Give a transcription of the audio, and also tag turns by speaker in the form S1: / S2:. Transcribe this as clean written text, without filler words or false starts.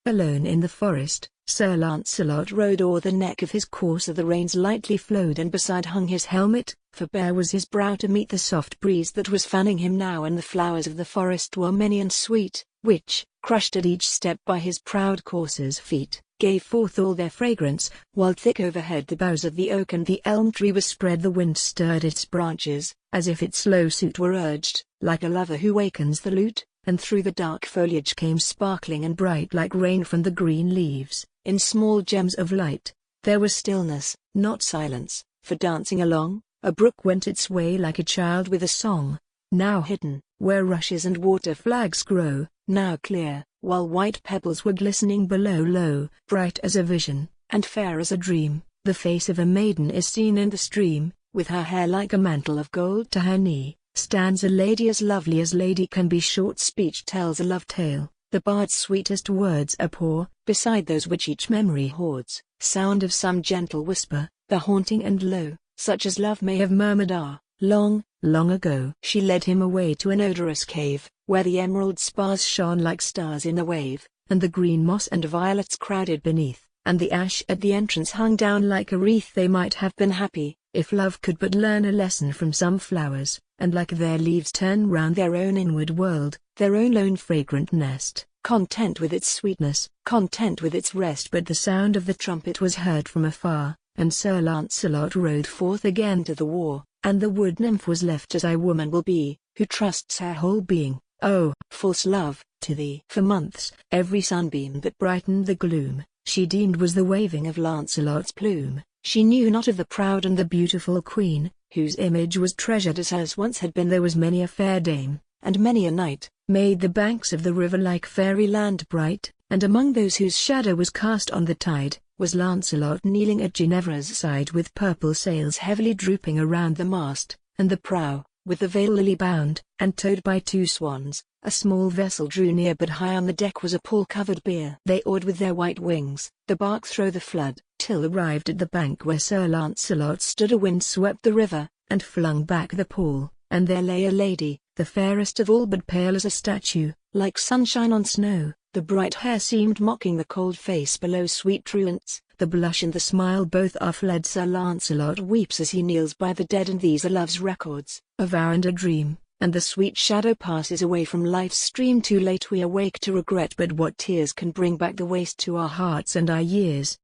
S1: Alone in the forest, Sir Lancelot rode o'er the neck of his courser. The reins lightly flowed, and beside hung his helmet, for bare was his brow to meet the soft breeze that was fanning him now. And the flowers of the forest were many and sweet, which, crushed at each step by his proud courser's feet, gave forth all their fragrance, while thick overhead the boughs of the oak and the elm tree were spread. The wind stirred its branches, as if its slow suit were urged, like a lover who wakens the lute, and through the dark foliage came sparkling and bright like rain from the green leaves, in small gems of light. There was stillness, not silence, for dancing along, a brook went its way like a child with a song, now hidden, where rushes and water flags grow, now clear, while white pebbles were glistening below. Lo, bright as a vision, and fair as a dream, the face of a maiden is seen in the stream, with her hair like a mantle of gold to her knee, stands a lady as lovely as lady can be. Short speech tells a love tale, the bard's sweetest words are poor, beside those which each memory hoards, sound of some gentle whisper, the haunting and low, such as love may have murmured long, long ago. She led him away to an odorous cave, where the emerald spars shone like stars in the wave, and the green moss and violets crowded beneath, and the ash at the entrance hung down like a wreath. They might have been happy, if love could but learn a lesson from some flowers, and like their leaves turn round their own inward world, their own lone fragrant nest, content with its sweetness, content with its rest. But the sound of the trumpet was heard from afar, and Sir Lancelot rode forth again to the war, and the wood nymph was left as a woman will be, who trusts her whole being, oh, false love, to thee. For months, every sunbeam that brightened the gloom, she deemed was the waving of Lancelot's plume. She knew not of the proud and the beautiful queen, whose image was treasured as hers once had been. There was many a fair dame, and many a knight, made the banks of the river like fairyland bright, and among those whose shadow was cast on the tide, was Lancelot kneeling at Ginevra's side with purple sails heavily drooping around the mast, and the prow, with the veil lily bound, and towed by two swans. A small vessel drew near, but high on the deck was a pall-covered bier. They oared with their white wings, the bark thro' the flood, till arrived at the bank where Sir Lancelot stood. A wind swept the river, and flung back the pall, and there lay a lady, the fairest of all, but pale as a statue, like sunshine on snow. The bright hair seemed mocking the cold face below. Sweet truants, the blush and the smile both are fled. Sir Lancelot weeps as he kneels by the dead, and these are love's records, a vow and a dream, and the sweet shadow passes away from life's stream. Too late we awake to regret, but what tears can bring back the waste to our hearts and our years?